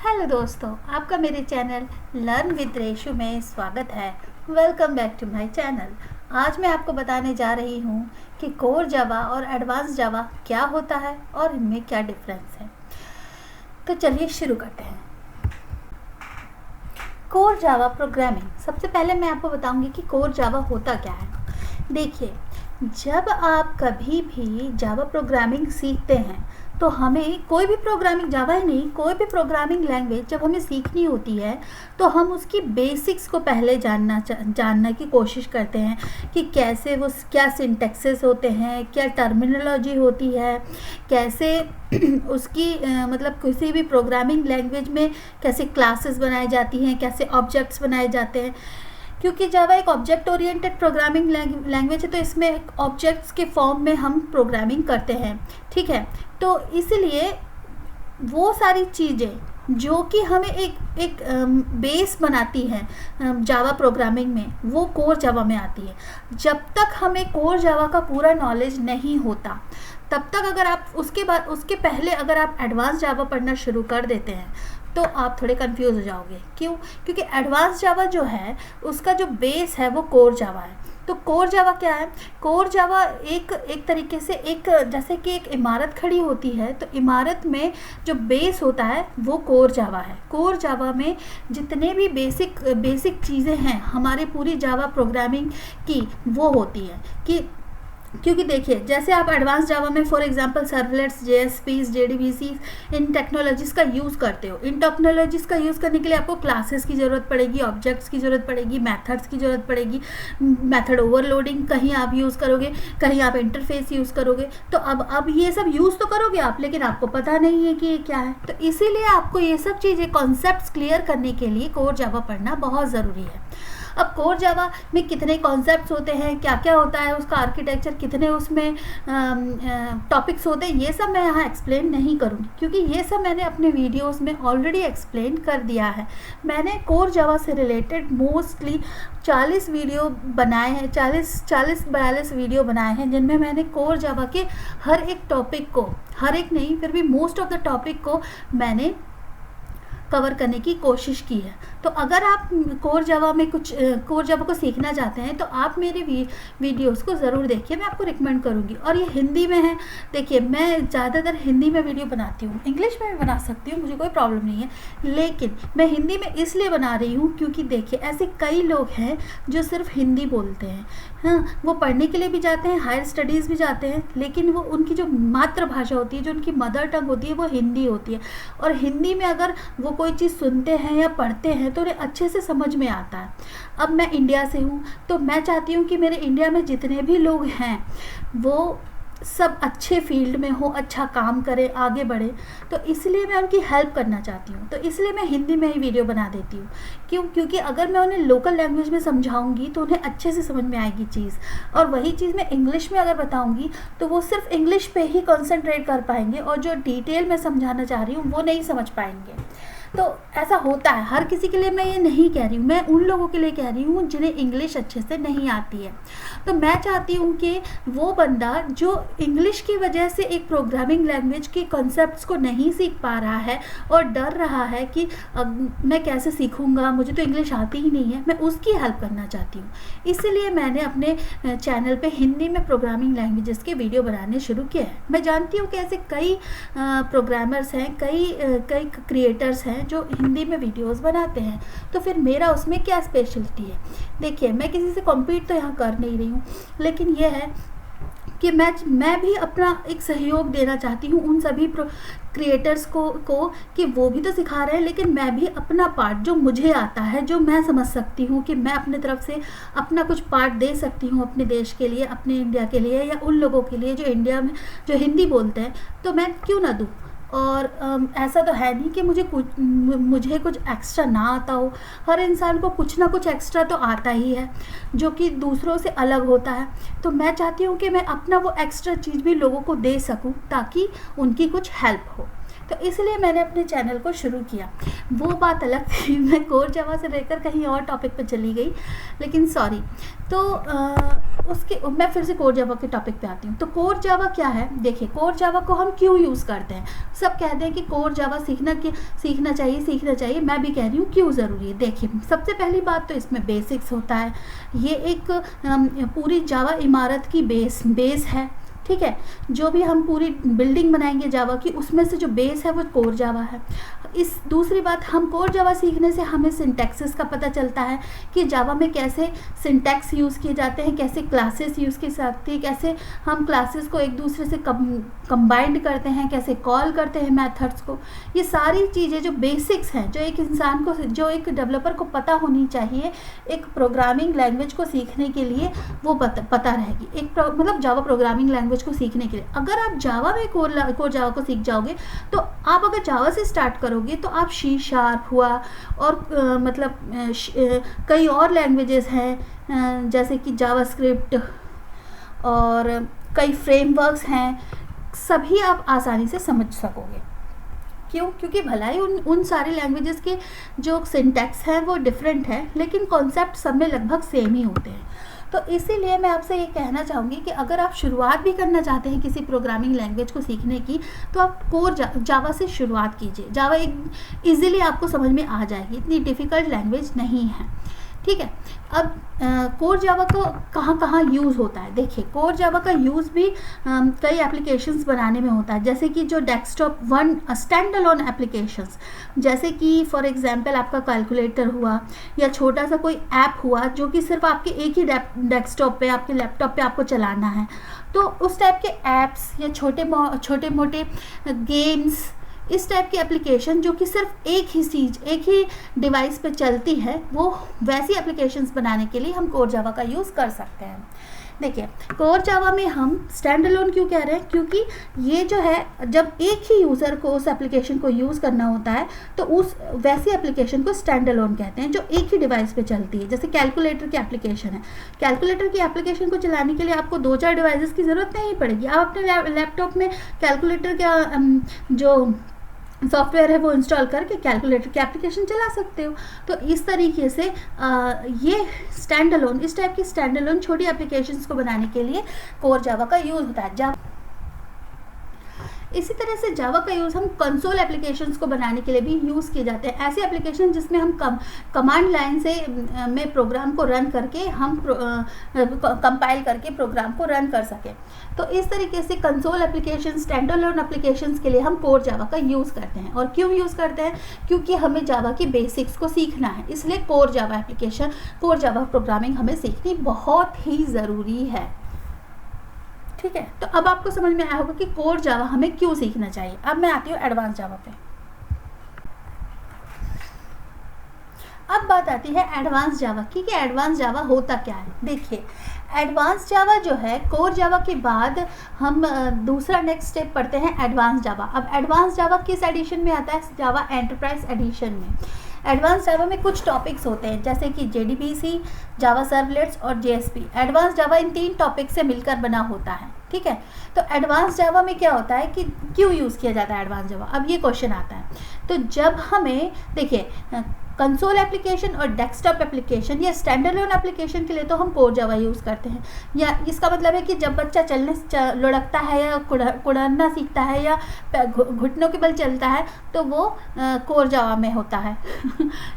Hello दोस्तों, आपका मेरे चैनल लर्न विद रेशु में स्वागत है। Welcome back to my channel. आज मैं आपको बताने जा रही हूँ कि कोर जावा और एडवांस जावा क्या होता है और इनमें क्या डिफरेंस है। तो चलिए शुरू करते हैं। Core Java programming. सबसे पहले मैं आपको बताऊंगी कि कोर जावा होता क्या है। देखिए, जब आप कभी भी जावा प्रोग्रामिंग सीखते हैं तो हमें कोई भी प्रोग्रामिंग, जावा ही नहीं, कोई भी प्रोग्रामिंग लैंग्वेज जब हमें सीखनी होती है तो हम उसकी बेसिक्स को पहले जानने की कोशिश करते हैं कि कैसे वो, क्या सिंटैक्सेस होते हैं, क्या टर्मिनोलॉजी होती है, कैसे उसकी मतलब किसी भी प्रोग्रामिंग लैंग्वेज में कैसे क्लासेस बनाई जाती हैं, कैसे ऑब्जेक्ट्स बनाए जाते हैं। क्योंकि जावा एक ऑब्जेक्ट ओरिएंटेड प्रोग्रामिंग लैंग्वेज है तो इसमें ऑब्जेक्ट्स के फॉर्म में हम प्रोग्रामिंग करते हैं, ठीक है। तो इसलिए वो सारी चीज़ें जो कि हमें एक बेस बनाती हैं जावा प्रोग्रामिंग में, वो कोर जावा में आती है। जब तक हमें कोर जावा का पूरा नॉलेज नहीं होता तब तक, अगर आप उसके पहले अगर आप एडवांस जावा पढ़ना शुरू कर देते हैं तो आप थोड़े कंफ्यूज हो जाओगे। क्यों? क्योंकि एडवांस जावा जो है उसका जो बेस है वो कोर जावा है। तो कोर जावा क्या है? कोर जावा एक तरीके से जैसे कि एक इमारत खड़ी होती है तो इमारत में जो बेस होता है वो कोर जावा है। कोर जावा में जितने भी बेसिक चीज़ें हैं हमारी पूरी जावा प्रोग्रामिंग की, वो होती है। क्योंकि देखिए, जैसे आप एडवांस जावा में for example servlets, JSPs, JDBCs, इन टेक्नोलॉजीज़ का यूज़ करते हो। इन टेक्नोलॉजीज़ का यूज़ करने के लिए आपको क्लासेस की ज़रूरत पड़ेगी, ऑब्जेक्ट्स की ज़रूरत पड़ेगी, मेथड्स की ज़रूरत पड़ेगी। मेथड ओवरलोडिंग कहीं आप यूज़ करोगे, कहीं आप इंटरफेस यूज़ करोगे। तो अब ये सब यूज़ तो करोगे आप, लेकिन आपको पता नहीं है कि ये क्या है। तो इसीलिए आपको ये सब चीज़ें, कॉन्सेप्ट्स क्लियर करने के लिए कोर जावा पढ़ना बहुत ज़रूरी है। अब कोर जावा में कितने कॉन्सेप्ट्स होते हैं, क्या क्या होता है, उसका आर्किटेक्चर, कितने उसमें टॉपिक्स होते हैं, ये सब मैं यहाँ एक्सप्लेन नहीं करूँगी क्योंकि ये सब मैंने अपने वीडियोस में ऑलरेडी एक्सप्लेन कर दिया है। मैंने कोर जावा से रिलेटेड मोस्टली 40 वीडियो बनाए हैं, 40-42 वीडियो बनाए हैं, जिनमें मैंने कोर जावा के हर एक टॉपिक को, हर एक नहीं फिर भी मोस्ट ऑफ द टॉपिक को मैंने कवर करने की कोशिश की है। तो अगर आप कोर जावा को सीखना चाहते हैं तो आप मेरे वीडियोस को ज़रूर देखिए, मैं आपको रिकमेंड करूँगी। और ये हिंदी में है। देखिए, मैं ज़्यादातर हिंदी में वीडियो बनाती हूँ, इंग्लिश में भी बना सकती हूँ, मुझे कोई प्रॉब्लम नहीं है, लेकिन मैं हिंदी में इसलिए बना रही हूँ क्योंकि देखिए, ऐसे कई लोग हैं जो सिर्फ हिंदी बोलते हैं। हाँ, वो पढ़ने के लिए भी जाते हैं, हायर स्टडीज़ भी जाते हैं, लेकिन वो उनकी जो मातृभाषा होती है, जो उनकी मदर टंग होती है, वो हिंदी होती है। और हिंदी में अगर वो कोई चीज़ सुनते हैं या पढ़ते हैं तो उन्हें अच्छे से समझ में आता है। अब मैं इंडिया से हूँ तो मैं चाहती हूँ कि मेरे इंडिया में जितने भी लोग हैं वो सब अच्छे फील्ड में हो, अच्छा काम करें, आगे बढ़े। तो इसलिए मैं उनकी हेल्प करना चाहती हूँ। तो इसलिए मैं हिंदी में ही वीडियो बना देती हूँ। क्योंकि अगर मैं उन्हें लोकल लैंग्वेज में समझाऊंगी तो उन्हें अच्छे से समझ में आएगी चीज़, और वही चीज़ मैं इंग्लिश में अगर बताऊंगी तो वो सिर्फ इंग्लिश पे ही कंसंट्रेट कर पाएंगे और जो डिटेल में समझाना चाह रही हूँ वो नहीं समझ पाएंगे। तो ऐसा होता है, हर किसी के लिए मैं ये नहीं कह रही हूँ, मैं उन लोगों के लिए कह रही हूँ जिन्हें इंग्लिश अच्छे से नहीं आती है। तो मैं चाहती हूँ कि वो बंदा जो इंग्लिश की वजह से एक प्रोग्रामिंग लैंग्वेज के कॉन्सेप्ट्स को नहीं सीख पा रहा है और डर रहा है कि मैं कैसे सीखूँगा, मुझे तो इंग्लिश आती ही नहीं है, मैं उसकी हेल्प करना चाहती हूँ। इसलिए मैंने अपने चैनल पे हिंदी में प्रोग्रामिंग लैंग्वेजेस के वीडियो बनाने शुरू किए हैं। मैं जानती हूँ कि ऐसे कई प्रोग्रामर्स हैं, कई क्रिएटर्स हैं जो हिंदी में वीडियोस बनाते हैं, तो फिर मेरा उसमें क्या स्पेशलिटी है? देखिए, मैं किसी से कॉम्पीट तो यहाँ कर नहीं रही हूँ, लेकिन यह है कि मैं भी अपना एक सहयोग देना चाहती हूँ उन सभी क्रिएटर्स को कि वो भी तो सिखा रहे हैं, लेकिन मैं भी अपना पार्ट जो मुझे आता है, जो मैं समझ सकती हूँ कि मैं अपने तरफ से अपना कुछ पार्ट दे सकती हूँ अपने देश के लिए, अपने इंडिया के लिए, या उन लोगों के लिए जो इंडिया में जो हिंदी बोलते हैं, तो मैं क्यों ना दूँ। और ऐसा तो है नहीं कि मुझे कुछ एक्स्ट्रा ना आता हो। हर इंसान को कुछ ना कुछ एक्स्ट्रा तो आता ही है जो कि दूसरों से अलग होता है। तो मैं चाहती हूँ कि मैं अपना वो एक्स्ट्रा चीज़ भी लोगों को दे सकूँ ताकि उनकी कुछ हेल्प हो। तो इसलिए मैंने अपने चैनल को शुरू किया। वो बात अलग थी, मैं कोर जावा से लेकर कहीं और टॉपिक पे चली गई, लेकिन सॉरी। तो उसके मैं फिर से कोर जावा के टॉपिक पे आती हूँ। तो कोर जावा क्या है, देखिए कोर जावा को हम क्यों यूज़ करते हैं। सब कहते हैं कि कोर जावा सीखना चाहिए, मैं भी कह रही हूँ क्यों ज़रूरी है। देखिए सबसे पहली बात तो इसमें बेसिक्स होता है, ये एक पूरी जावा इमारत की बेस है, ठीक है। जो भी हम पूरी बिल्डिंग बनाएंगे जावा की, उसमें से जो बेस है वो कोर जावा है। इस दूसरी बात, हम कोर जावा सीखने से हमें सिंटैक्सेस का पता चलता है कि जावा में कैसे सिंटैक्स यूज़ किए जाते हैं, कैसे क्लासेस यूज़ की जाती है, कैसे हम क्लासेस को एक दूसरे से कंबाइंड करते हैं, कैसे कॉल करते हैं मेथड्स को। ये सारी चीज़ें जो बेसिक्स हैं, जो एक इंसान को, जो एक डेवलपर को पता होनी चाहिए एक प्रोग्रामिंग लैंग्वेज को सीखने के लिए, वो पता रहेगी। मतलब जावा प्रोग्रामिंग लैंग्वेज को सीखने के लिए अगर आप जावा में कोर जावा को सीख जाओगे, तो आप अगर जावा से स्टार्ट करोगे तो आप C# हुआ और कई और लैंग्वेजेस हैं जैसे कि जावास्क्रिप्ट और कई फ्रेमवर्क्स हैं, सभी आप आसानी से समझ सकोगे। क्यों? क्योंकि भलाई उन सारी लैंग्वेजेस के जो सिंटैक्स हैं वो डिफरेंट है, लेकिन कॉन्सेप्ट सब में लगभग सेम ही होते हैं। तो इसीलिए मैं आपसे ये कहना चाहूँगी कि अगर आप शुरुआत भी करना चाहते हैं किसी प्रोग्रामिंग लैंग्वेज को सीखने की, तो आप कोर जावा से शुरुआत कीजिए। जावा एक ईज़िली आपको समझ में आ जाएगी, इतनी डिफ़िकल्ट लैंग्वेज नहीं है, ठीक है। अब कोर जावा को कहाँ यूज़ होता है, देखिए कोर जावा का यूज़ भी कई एप्लीकेशंस बनाने में होता है, जैसे कि जो डेस्कटॉप स्टैंड अलोन एप्लीकेशंस, जैसे कि फॉर एग्जांपल आपका कैलकुलेटर हुआ या छोटा सा कोई ऐप हुआ जो कि सिर्फ आपके एक ही डेस्कटॉप पे, आपके लैपटॉप पे आपको चलाना है। तो उस टाइप के ऐप्स या छोटे मोटे गेम्स, इस टाइप की एप्लीकेशन जो कि सिर्फ एक ही डिवाइस पे चलती है, वो वैसी एप्लीकेशंस बनाने के लिए हम कोर जावा का यूज़ कर सकते हैं। देखिए कोर जावा में हम स्टैंड अलोन क्यों कह रहे हैं, क्योंकि ये जो है जब एक ही यूज़र को उस एप्लीकेशन को यूज़ करना होता है तो उस वैसी एप्लीकेशन को स्टैंड अलोन कहते हैं जो एक ही डिवाइस पे चलती है। जैसे कैलकुलेटर की एप्लीकेशन है, कैलकुलेटर की एप्लीकेशन को चलाने के लिए आपको 2-4 डिवाइसेस की ज़रूरत नहीं पड़ेगी। आप अपने लैपटॉप में कैलकुलेटर का जो सॉफ्टवेयर है वो इंस्टॉल करके कैलकुलेटर की एप्लीकेशन चला सकते हो। तो इस तरीके से ये स्टैंड अलोन, इस टाइप की स्टैंड अलोन छोटी एप्लीकेशंस को बनाने के लिए कोर जावा का यूज़ होता है। इसी तरह से जावा का यूज़ हम कंसोल एप्लीकेशंस को बनाने के लिए भी यूज़ किए जाते हैं। ऐसे एप्लीकेशन जिसमें हम कमांड लाइन से में प्रोग्राम को रन करके हम कंपाइल करके प्रोग्राम को रन कर सकें। तो इस तरीके से console application, stand alone applications के लिए हम कोर जावा का यूज़ करते हैं। और क्यों यूज़ करते हैं? क्योंकि हमें जावा की बेसिक्स को सीखना है, इसलिए कोर जावा प्रोग्रामिंग हमें सीखनी बहुत ही ज़रूरी है, ठीक है। तो अब आपको समझ में आया होगा कि कोर जावा हमें क्यों सीखना चाहिए। अब मैं आती हूँ एडवांस जावा पे। अब बात आती है एडवांस जावा की कि एडवांस जावा होता क्या है। देखिए एडवांस जावा जो है, कोर जावा के बाद हम दूसरा नेक्स्ट स्टेप पढ़ते हैं एडवांस जावा। अब एडवांस जावा किस एडिशन में आता है? जावा एंटरप्राइज एडिशन में। एडवांस जावा में कुछ टॉपिक्स होते हैं जैसे कि JDBC, जावा सर्वलेट्स और JSP। एडवांस जावा इन 3 टॉपिक से मिलकर बना होता है, ठीक है। तो एडवांस जावा में क्या होता है कि क्यों यूज़ किया जाता है एडवांस जावा, अब ये क्वेश्चन आता है। तो जब हमें देखिए कंसोल एप्लीकेशन और डेस्कटॉप एप्लीकेशन या स्टैंड अलोन एप्लीकेशन के लिए तो हम कोर जावा यूज़ करते हैं, या इसका मतलब है कि जब बच्चा लुढ़कता है या कुड़ना सीखता है या घुटनों के बल चलता है तो वो कोर जावा में होता है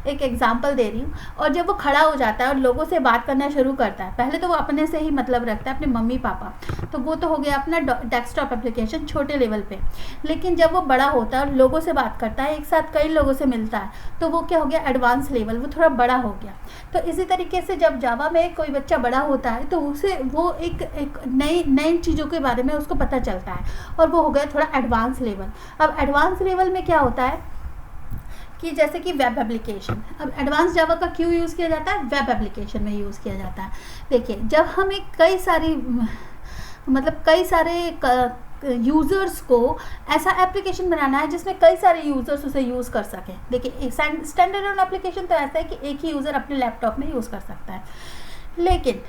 एक एग्जांपल दे रही हूँ। और जब वो खड़ा हो जाता है और लोगों से बात करना शुरू करता है, पहले तो वो अपने से ही मतलब रखता है, अपने मम्मी पापा, तो वो तो हो गया अपना डेस्कटॉप एप्लीकेशन छोटे लेवल पे। लेकिन जब वो बड़ा होता है और लोगों से बात करता है, एक साथ कई लोगों से मिलता है, तो वो क्या हो गया? एडवांस लेवल, वो थोड़ा बड़ा हो गया। तो इसी तरीके से जब जावा में कोई बच्चा बड़ा होता है तो उसे वो एक नई चीज़ों के बारे में उसको पता चलता है और वो हो गया थोड़ा एडवांस लेवल। अब एडवांस लेवल में क्या होता है कि जैसे कि वेब एप्लीकेशन, अब एडवांस जावा का क्यों यूज़ किया जाता है? वेब एप्लीकेशन में यूज़ किया जाता है। देखिए जब हमें कई सारे यूज़र्स को ऐसा एप्लीकेशन बनाना है जिसमें कई सारे यूज़र्स उसे यूज़ कर सकें। देखिए स्टैंडर्ड एप्लीकेशन तो ऐसा है कि एक ही यूज़र अपने लैपटॉप में यूज़ कर सकता है, लेकिन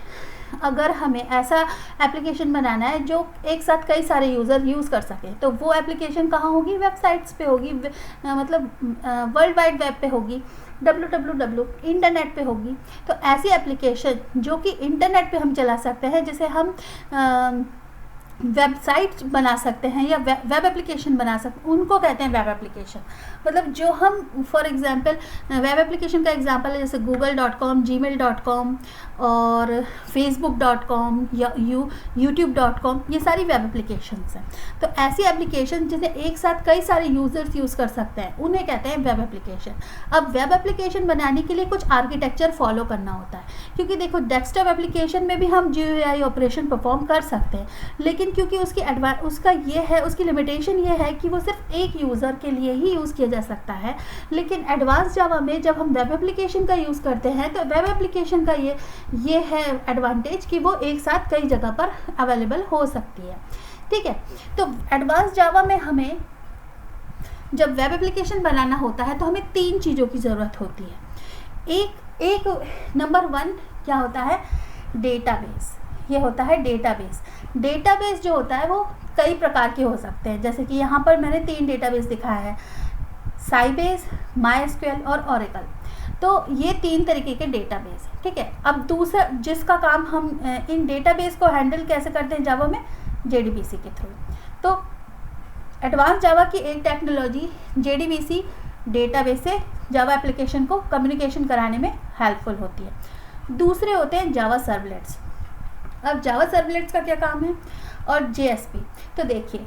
अगर हमें ऐसा एप्लीकेशन बनाना है जो एक साथ कई सारे यूज़र यूज़ कर सकें, तो वो एप्लीकेशन कहाँ होगी? वेबसाइट्स पे होगी, मतलब वर्ल्ड वाइड वेब पे होगी, www इंटरनेट पे होगी। तो ऐसी एप्लीकेशन जो कि इंटरनेट पे हम चला सकते हैं, जिसे हम वेबसाइट बना सकते हैं या वेब एप्लीकेशन बना सकते हैं, उनको कहते हैं वेब एप्लीकेशन। मतलब जो हम फॉर एग्जांपल वेब एप्लीकेशन का एग्जांपल है जैसे google.com, gmail.com और facebook.com या youtube.com, ये सारी वेब एप्लीकेशंस हैं। तो ऐसी एप्लीकेशन जिन्हें एक साथ कई सारे यूज़र्स यूज़ कर सकते हैं, उन्हें कहते हैं वेब एप्लीकेशन। अब वेब एप्लीकेशन बनाने के लिए कुछ आर्किटेक्चर फॉलो करना होता है, क्योंकि देखो डेस्कटॉप एप्लीकेशन में भी हम GUI ऑपरेशन परफॉर्म कर सकते हैं, लेकिन क्योंकि उसकी लिमिटेशन ये है कि वो सिर्फ एक यूज़र के लिए ही यूज़ किया जा सकता है। लेकिन एडवांस जावा में जब हम वेब एप्लीकेशन का यूज़ करते हैं, तो वेब एप्लीकेशन का ये है एडवांटेज कि वो एक साथ कई जगह पर अवेलेबल हो सकती है। ठीक है, तो एडवांस जावा में हमें जब वेब एप्लीकेशन बनाना होता है तो हमें 3 चीज़ों की ज़रूरत होती है। एक नंबर 1 क्या होता है? डेटाबेस। ये होता है डेटाबेस। डेटाबेस जो होता है वो कई प्रकार के हो सकते हैं, जैसे कि यहाँ पर मैंने 3 डेटाबेस दिखाया है, साइबेस, MySQL और ओरेकल। तो ये 3 तरीके के डेटाबेस हैं। ठीक है, अब दूसरा जिसका काम हम इन डेटाबेस को हैंडल कैसे करते हैं जावा में, JDBC के थ्रू। तो एडवांस जावा की एक टेक्नोलॉजी JDBC डेटाबेस से जावा एप्लीकेशन को कम्युनिकेशन कराने में हेल्पफुल होती है। दूसरे होते हैं जावा सर्वलेट्स। अब जावा सर्वलेट्स का क्या काम है? और JSP। तो देखिए,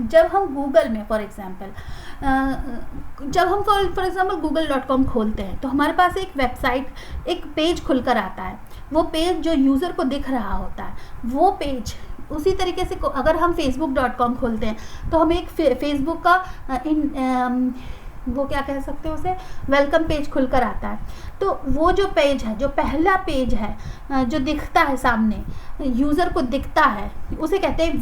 जब हम गूगल में फॉर एग्जांपल google.com खोलते हैं, तो हमारे पास एक वेबसाइट, एक पेज खुलकर आता है। वो पेज जो यूज़र को दिख रहा होता है, वो पेज उसी तरीके से अगर हम facebook.com खोलते हैं, तो हमें एक फेसबुक का वो क्या कह सकते हैं उसे, वेलकम पेज खुलकर आता है। तो वो जो पेज है, जो पहला पेज है जो दिखता है सामने, यूज़र को दिखता है, उसे कहते हैं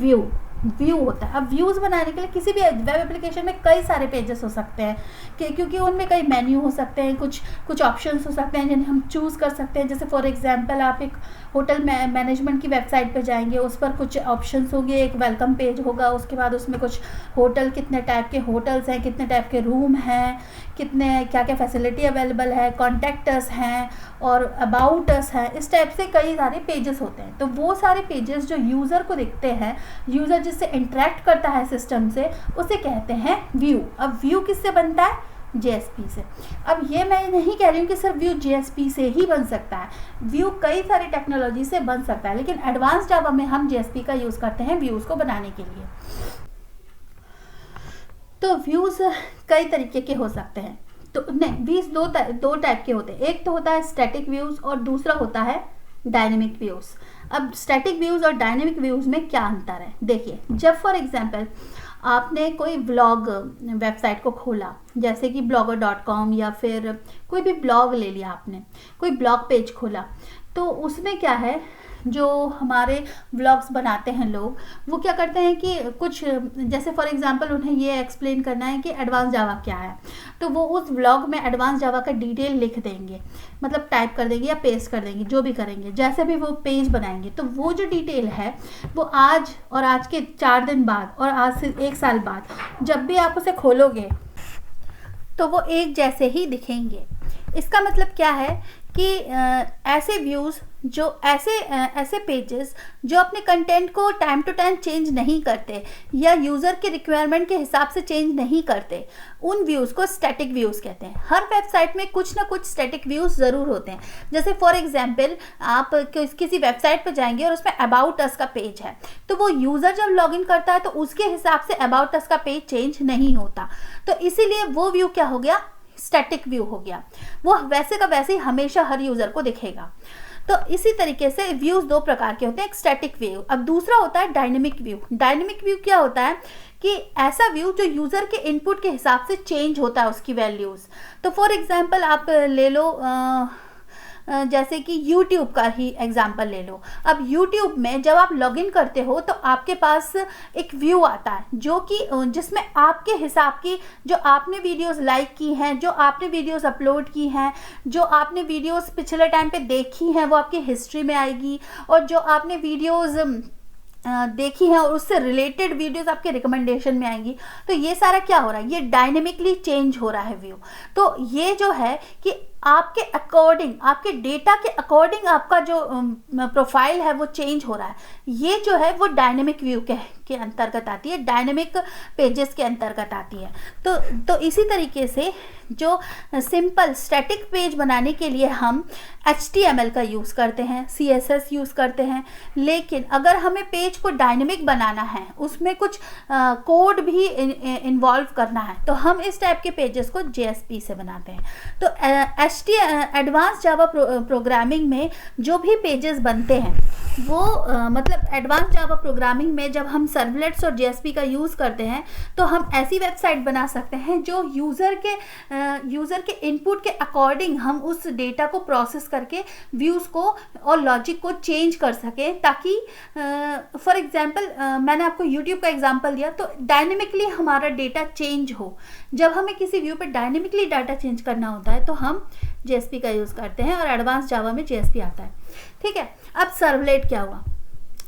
व्यू होता है। अब व्यूज़ बनाने के लिए किसी भी वेब एप्लीकेशन में कई सारे पेजेस हो सकते हैं, क्योंकि उनमें कई मेन्यू हो सकते हैं, कुछ ऑप्शंस हो सकते हैं जिन्हें हम चूज़ कर सकते हैं। जैसे फॉर एग्जांपल आप एक होटल मैनेजमेंट की वेबसाइट पर जाएंगे, उस पर कुछ ऑप्शंस होंगे, एक वेलकम पेज होगा, उसके बाद उसमें कुछ होटल, कितने टाइप के होटल्स हैं, कितने टाइप के रूम हैं, कितने क्या क्या फैसिलिटी अवेलेबल है, कॉन्टैक्ट अस हैं और अबाउट अस हैं, इस टाइप से कई सारे पेजेस होते हैं। तो वो सारे पेजेस जो यूज़र को दिखते हैं, यूज़र जिससे इंटरेक्ट करता है सिस्टम से, उसे कहते हैं व्यू। अब व्यू किससे बनता है? JSP से। अब ये मैं नहीं कह रही हूँ कि सिर्फ व्यू JSP से ही बन सकता है, व्यू कई सारी टेक्नोलॉजी से बन सकता है, लेकिन एडवांस जावा में हम JSP का यूज़ करते हैं व्यूज़ को बनाने के लिए। तो व्यूज़ कई तरीके के हो सकते हैं। तो नहीं, व्यूज़ दो टाइप के होते हैं। एक तो होता है स्टैटिक व्यूज़ और दूसरा होता है डायनेमिक व्यूज़। अब स्टैटिक व्यूज़ और डायनेमिक व्यूज़ में क्या अंतर है? देखिए, जब फॉर एग्जांपल आपने कोई ब्लॉग वेबसाइट को खोला, जैसे कि blogger.com या फिर कोई भी ब्लॉग ले लिया आपने, कोई ब्लॉग पेज खोला, तो उसमें क्या है, जो हमारे ब्लॉग्स बनाते हैं लोग, वो क्या करते हैं कि कुछ, जैसे फॉर एग्जांपल उन्हें ये एक्सप्लेन करना है कि एडवांस जावा क्या है, तो वो उस ब्लॉग में एडवांस जावा का डिटेल लिख देंगे, मतलब टाइप कर देंगे या पेस्ट कर देंगे, जो भी करेंगे, जैसे भी वो पेज बनाएंगे। तो वो जो डिटेल है वो आज और आज के 4 दिन बाद और आज से 1 साल बाद जब भी आप उसे खोलोगे तो वो एक जैसे ही दिखेंगे। इसका मतलब क्या है कि ऐसे व्यूज़, जो ऐसे पेजेस जो अपने कंटेंट को टाइम टू टाइम चेंज नहीं करते या यूज़र के रिक्वायरमेंट के हिसाब से चेंज नहीं करते, उन व्यूज़ को स्टैटिक व्यूज़ कहते हैं। हर वेबसाइट में कुछ ना कुछ स्टैटिक व्यूज़ ज़रूर होते हैं। जैसे फॉर एग्जांपल आप किसी वेबसाइट पर जाएंगे और उसमें अबाउट अस का पेज है, तो वो यूज़र जब लॉगिन करता है तो उसके हिसाब से अबाउट अस का पेज चेंज नहीं होता, तो इसीलिए वो व्यू क्या हो गया, स्टैटिक व्यू हो गया। वो वैसे का वैसे ही हमेशा हर यूज़र को दिखेगा। तो इसी तरीके से व्यूज़ 2 प्रकार के होते हैं, एक स्टैटिक व्यू, अब दूसरा होता है डायनेमिक व्यू। डायनेमिक व्यू क्या होता है कि ऐसा व्यू जो यूज़र के इनपुट के हिसाब से चेंज होता है उसकी वैल्यूज़। तो फॉर एग्जांपल आप ले लो जैसे कि YouTube का ही एग्जांपल ले लो। अब YouTube में जब आप लॉगिन करते हो तो आपके पास एक व्यू आता है जो कि जिसमें आपके हिसाब की जो आपने वीडियोस लाइक की हैं, जो आपने वीडियोस अपलोड की हैं, जो आपने वीडियोस पिछले टाइम पे देखी हैं वो आपकी हिस्ट्री में आएगी, और जो आपने वीडियोस देखी है और उससे रिलेटेड वीडियोस आपके रिकमेंडेशन में आएंगी। तो ये सारा क्या हो रहा है, ये डायनेमिकली चेंज हो रहा है व्यू। तो ये जो है कि आपके अकॉर्डिंग, आपके डेटा के अकॉर्डिंग आपका जो प्रोफाइल है वो चेंज हो रहा है। ये जो है वो डायनेमिक व्यू के अंतर्गत आती है, डायनेमिक पेजेस के अंतर्गत आती है। तो इसी तरीके से जो सिंपल स्टैटिक पेज बनाने के लिए हम HTML का यूज़ करते हैं, CSS यूज़ करते हैं, लेकिन अगर हमें पेज को डायनेमिक बनाना है, उसमें कुछ कोड भी इन्वॉल्व करना है, तो हम इस टाइप के पेजेस को JSP से बनाते हैं। तो एडवांस जावा प्रोग्रामिंग में जो भी पेजेस बनते हैं वो मतलब एडवांस जावा प्रोग्रामिंग में जब हम सर्वलेट्स और JSP का यूज़ करते हैं तो हम ऐसी वेबसाइट बना सकते हैं जो यूज़र के इनपुट के अकॉर्डिंग हम उस डेटा को प्रोसेस करके व्यूज़ को और लॉजिक को चेंज कर सकें, ताकि फॉर एग्जांपल मैंने आपको YouTube का एग्जांपल दिया, तो डायनेमिकली हमारा डेटा चेंज हो। जब हमें किसी व्यू पे डायनेमिकली डाटा चेंज करना होता है तो हम JSP का यूज़ करते हैं, और एडवांस जावा में JSP आता है। ठीक है, अब सर्वलेट क्या हुआ?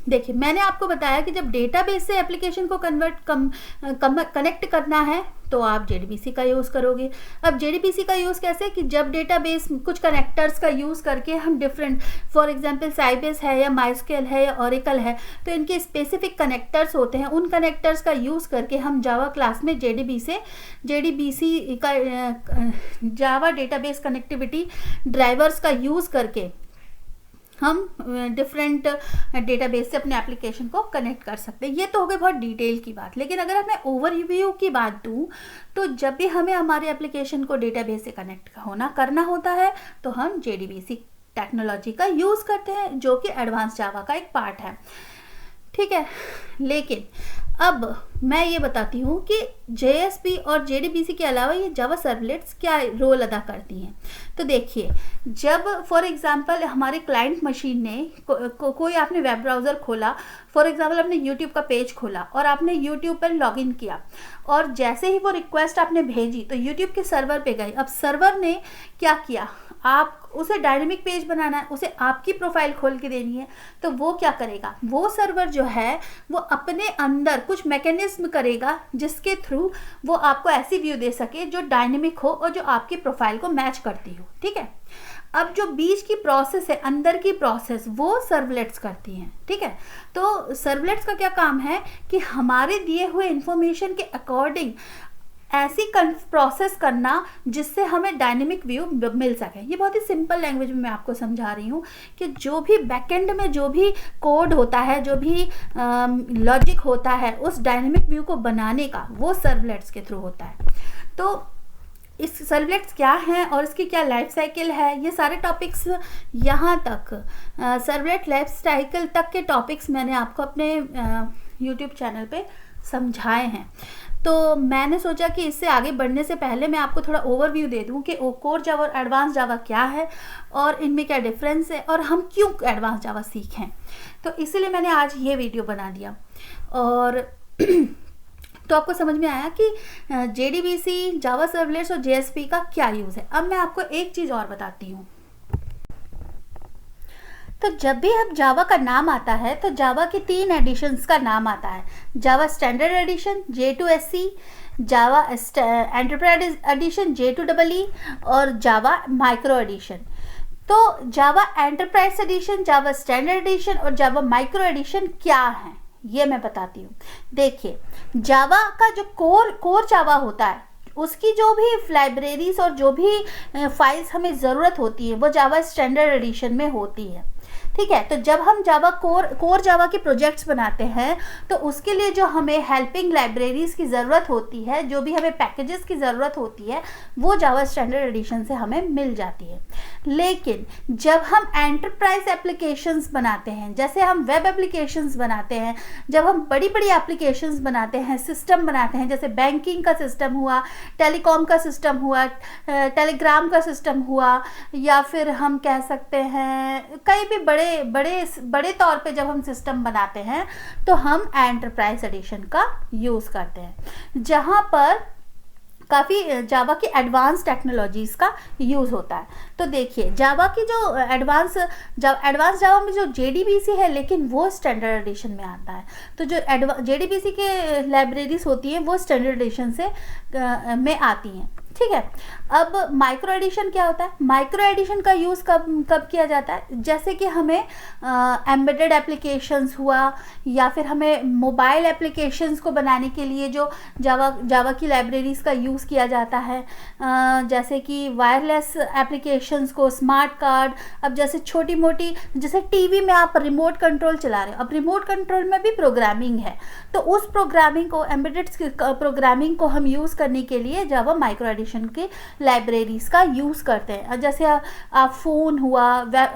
देखिए, मैंने आपको बताया कि जब डेटाबेस से एप्लीकेशन को कनेक्ट करना है तो आप JDBC का यूज़ करोगे। अब JDBC का यूज़ कैसे, कि जब डेटाबेस कुछ कनेक्टर्स का यूज़ करके हम डिफरेंट, फॉर एग्जांपल साइबेस है या माइस्क्यूएल है या ओरेकल है, तो इनके स्पेसिफिक कनेक्टर्स होते हैं, उन कनेक्टर्स का यूज़ करके हम जावा क्लास में JDBC का जावा डेटाबेस कनेक्टिविटी ड्राइवर्स का यूज़ करके हम डिफरेंट डेटाबेस से अपने एप्लीकेशन को कनेक्ट कर सकते हैं। ये तो हो गई बहुत डिटेल की बात, लेकिन अगर मैं ओवरव्यू की बात दूँ तो जब भी हमें हमारे एप्लीकेशन को डेटाबेस से कनेक्ट करना होता है तो हम JDBC टेक्नोलॉजी का यूज़ करते हैं, जो कि एडवांस जावा का एक पार्ट है। ठीक है, लेकिन अब मैं ये बताती हूँ कि JSP और JDBC के अलावा ये जावा सर्वलेट्स क्या रोल अदा करती हैं। तो देखिए, जब फॉर एग्जांपल हमारे क्लाइंट मशीन ने कोई आपने वेब ब्राउज़र खोला, फॉर एग्जांपल आपने YouTube का पेज खोला और आपने YouTube पर लॉगिन किया, और जैसे ही वो रिक्वेस्ट आपने भेजी तो YouTube के सर्वर पे गई। अब सर्वर ने क्या किया, आप उसे डायनेमिक पेज बनाना है, उसे आपकी प्रोफाइल खोल के देनी है, तो वो क्या करेगा, वो सर्वर जो है वो अपने अंदर कुछ मैकेनिज्म करेगा जिसके थ्रू वो आपको ऐसी व्यू दे सके जो डायनेमिक हो और जो आपकी प्रोफाइल को मैच करती हो। ठीक है, अब जो बीच की प्रोसेस है, अंदर की प्रोसेस, वो सर्वलेट्स करती हैं। ठीक है, तो सर्वलेट्स का क्या काम है कि हमारे दिए हुए इंफॉर्मेशन के अकॉर्डिंग ऐसी प्रोसेस करना जिससे हमें डायनेमिक व्यू मिल सके। ये बहुत ही सिंपल लैंग्वेज में मैं आपको समझा रही हूँ कि जो भी बैकएंड में जो भी कोड होता है, जो भी लॉजिक होता है, उस डायनेमिक व्यू को बनाने का वो सर्वलेट्स के थ्रू होता है। तो इस सर्वलेट्स क्या हैं और इसकी क्या लाइफ साइकिल है, ये सारे टॉपिक्स यहाँ तक सर्वलेट लाइफ साइकिल तक के टॉपिक्स मैंने आपको अपने YouTube चैनल पे समझाए हैं। तो मैंने सोचा कि इससे आगे बढ़ने से पहले मैं आपको थोड़ा ओवरव्यू दे दूं कि कोर जावा और एडवांस जावा क्या है और इनमें क्या डिफरेंस है और हम क्यों एडवांस जावा सीखें। तो इसीलिए मैंने आज ये वीडियो बना दिया। और तो आपको समझ में आया कि JDBC, जावा सर्वलेट्स और JSP का क्या यूज़ है। अब मैं आपको एक चीज़ और बताती हूँ। तो जब भी अब जावा का नाम आता है तो जावा के 3 एडिशंस का नाम आता है, जावा स्टैंडर्ड एडिशन J2SE, जावा एंटरप्राइज एडिशन J2EE और जावा माइक्रो एडिशन। तो जावा एंटरप्राइज एडिशन, जावा स्टैंडर्ड एडिशन और जावा माइक्रो एडिशन क्या है ये मैं बताती हूँ। देखिए, जावा का जो कोर जावा होता है उसकी जो भी लाइब्रेरीज और जो भी फाइल्स हमें ज़रूरत होती है वो जावा स्टैंडर्ड एडिशन में होती है। ठीक है। तो जब हम जावा कोर जावा के प्रोजेक्ट्स बनाते हैं तो उसके लिए जो हमें हेल्पिंग लाइब्रेरीज की ज़रूरत होती है, जो भी हमें पैकेजेस की ज़रूरत होती है, वो जावा स्टैंडर्ड एडिशन से हमें मिल जाती है। लेकिन जब हम एंटरप्राइज एप्लीकेशंस बनाते हैं, जैसे हम वेब एप्लीकेशंस बनाते हैं, जब हम बड़ी बड़ी एप्लीकेशंस बनाते हैं, सिस्टम बनाते हैं, जैसे बैंकिंग का सिस्टम हुआ, टेलीकॉम का सिस्टम हुआ, टेलीग्राम का सिस्टम हुआ, या फिर हम कह सकते हैं कई भी बड़े बड़े बड़े तौर पे जब हम सिस्टम बनाते हैं तो हम एंटरप्राइज एडिशन का यूज़ करते हैं, जहाँ पर काफ़ी जावा की एडवांस टेक्नोलॉजीज़ का यूज़ होता है। तो देखिए जावा की जो एडवांस जावा में जो JDBC है, लेकिन वो स्टैंडर्ड एडिशन में आता है। तो जो JDBC के लाइब्रेरीज होती हैं वो स्टैंडर्ड एडिशन से में आती हैं, ठीक है। अब माइक्रो एडिशन क्या होता है? माइक्रो एडिशन का यूज़ कब किया जाता है? जैसे कि हमें एम्बेडेड एप्लीकेशंस हुआ, या फिर हमें मोबाइल एप्लीकेशंस को बनाने के लिए जो जावा की लाइब्रेरीज का यूज़ किया जाता है, जैसे कि वायरलेस एप्लीकेशंस को, स्मार्ट कार्ड। अब जैसे छोटी मोटी, जैसे टीवी में आप रिमोट कंट्रोल चला रहे हो, अब रिमोट कंट्रोल में भी प्रोग्रामिंग है, तो उस प्रोग्रामिंग को, एम्बेडेड प्रोग्रामिंग को हम यूज़ करने के लिए जावा माइक्रो एडिशन के लाइब्रेरीज का यूज़ करते हैं। जैसे आप फ़ोन हुआ,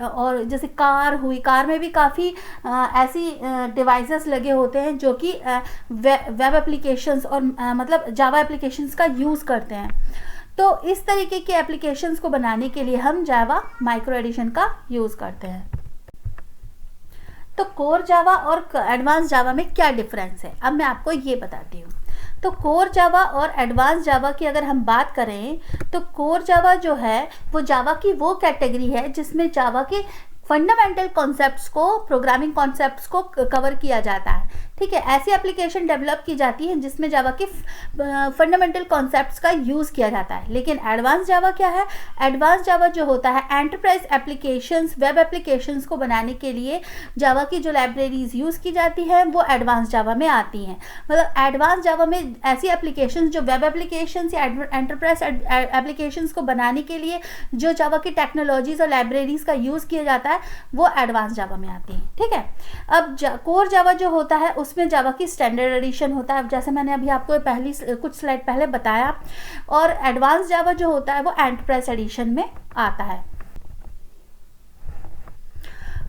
और जैसे कार हुई, कार में भी काफ़ी ऐसी डिवाइसेस लगे होते हैं जो कि वेब एप्लीकेशंस और मतलब जावा एप्लीकेशंस का यूज़ करते हैं। तो इस तरीके के एप्लीकेशंस को बनाने के लिए हम जावा माइक्रो एडिशन का यूज़ करते हैं। तो कोर जावा और एडवांस जावा में क्या डिफरेंस है, अब मैं आपको ये बताती हूँ। तो कोर जावा और एडवांस जावा की अगर हम बात करें तो कोर जावा जो है वो जावा की वो कैटेगरी है जिसमें जावा के फंडामेंटल कॉन्सेप्ट्स को, प्रोग्रामिंग कॉन्सेप्ट्स को कवर किया जाता है, ठीक है। ऐसी एप्लीकेशन डेवलप की जाती है जिसमें जावा के फंडामेंटल कॉन्सेप्ट्स का यूज़ किया जाता है। लेकिन एडवांस जावा क्या है? एडवांस जावा जो होता है एंटरप्राइज एप्लीकेशंस, वेब एप्लीकेशंस को बनाने के लिए जावा की जो लाइब्रेरीज यूज़ की जाती है वो एडवांस जावा में आती हैं। मतलब एडवांस जावा में ऐसी एप्लीकेशंस जो वेब एप्लीकेशंस या एंटरप्राइज एप्लीकेशंस को बनाने के लिए जो जावा की टेक्नोलॉजीज और लाइब्रेरीज का यूज़ किया जाता है वो एडवांस जावा में आती है, ठीक है। अब कोर जावा जो होता है उसमें जावा की स्टैंडर्ड एडिशन होता है, जैसे मैंने अभी आपको कुछ स्लाइड पहले बताया, और एडवांस जावा जो होता है वो एंटरप्राइज एडिशन में आता है।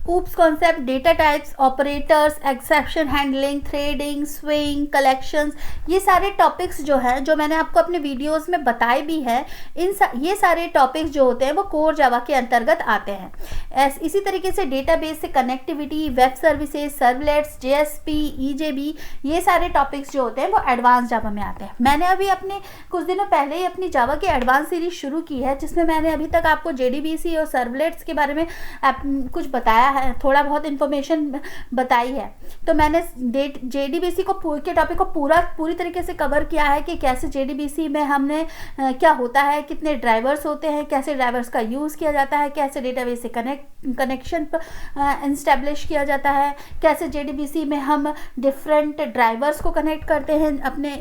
Oops concept, data types, operators, exception handling, threading, swing, collections, ये सारे टॉपिक्स जो हैं, जो मैंने आपको अपने वीडियोस में बताए भी हैं, ये सारे टॉपिक्स जो होते हैं वो कोर जावा के अंतर्गत आते हैं। इसी तरीके से डेटाबेस से connectivity, web services, servlets, JSP, EJB, ये सारे टॉपिक्स जो होते हैं वो एडवांस जावा में आते हैं। मैंने अभी अपने कुछ दिनों पहले ही अपनी जावा की एडवांस सीरीज शुरू की है, जिसमें मैंने अभी तक आपको JDBC और सर्वलेट्स के बारे में कुछ बताया, थोड़ा बहुत इन्फॉर्मेशन बताई है। तो मैंने JDBC के टॉपिक को पूरी तरीके से कवर किया है कि कैसे JDBC में हमने क्या होता है, कितने ड्राइवर्स होते हैं, कैसे ड्राइवर्स का यूज़ किया जाता है, कैसे डेटाबेस से कनेक्शन इंस्टैब्लिश किया जाता है, कैसे JDBC में हम डिफरेंट ड्राइवर्स को कनेक्ट करते हैं अपने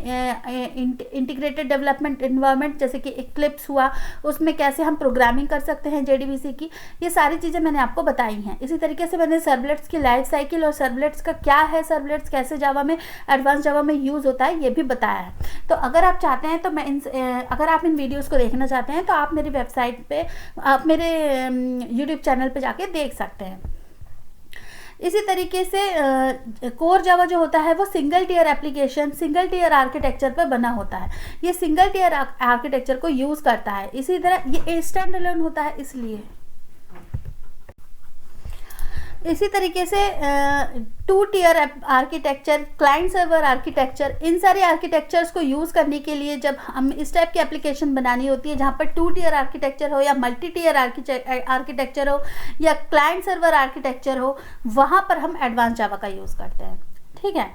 इंटीग्रेटेड डेवलपमेंट इन्वायरमेंट, जैसे कि एक्लिप्स हुआ, उसमें कैसे हम प्रोग्रामिंग कर सकते हैं JDBC की। ये सारी चीज़ें मैंने आपको बताई हैं। इसी तरीके से मैंने सर्वलेट्स की लाइफ साइकिल और सर्वलेट्स का क्या है, सर्वलेट्स कैसे जावा में, एडवांस जावा में यूज़ होता है, ये भी बताया है। तो अगर आप चाहते हैं तो अगर आप इन वीडियोस को देखना चाहते हैं तो आप मेरी वेबसाइट पे, आप मेरे यूट्यूब चैनल पे जाके देख सकते हैं। इसी तरीके से कोर जावा जो होता है वो single tier application, single tier architecture पर बना होता है। ये सिंगल टियर आर्किटेक्चर को यूज़ करता है। इसी तरह ये स्टैंड अलोन होता है, इसलिए इसी तरीके से 2 tier architecture, client server architecture, इन सारे आर्किटेक्चर्स को यूज़ करने के लिए जब हम इस टाइप की एप्लीकेशन बनानी होती है जहाँ पर 2 टियर आर्किटेक्चर हो, या मल्टी टियर आर्किटेक्चर हो, या क्लाइंट सर्वर आर्किटेक्चर हो, वहाँ पर हम एडवांस जावा का यूज़ करते हैं, ठीक है।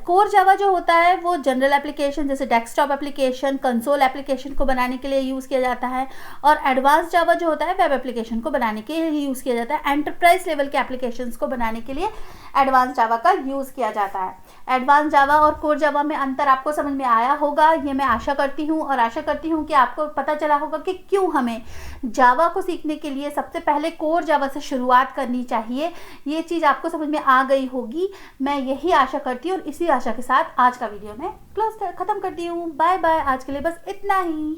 कोर जावा जो होता है वो जनरल एप्लीकेशन जैसे डेस्कटॉप एप्लीकेशन, कंसोल एप्लीकेशन को बनाने के लिए यूज़ किया जाता है, और एडवांस जावा जो होता है वेब एप्लीकेशन को बनाने के लिए यूज़ किया जाता है। एंटरप्राइज लेवल के एप्लीकेशंस को बनाने के लिए एडवांस जावा का यूज़ किया जाता है। एडवांस जावा और कोर जावा में अंतर आपको समझ में आया होगा, ये मैं आशा करती हूँ, और आशा करती हूँ कि आपको पता चला होगा कि क्यों हमें जावा को सीखने के लिए सबसे पहले कोर जावा से शुरुआत करनी चाहिए। ये चीज़ आपको समझ में आ गई होगी, मैं यही आशा करती हूँ, और इसी आशा के साथ आज का वीडियो मैं खत्म करती हूँ। बाय बाय, आज के लिए बस इतना ही।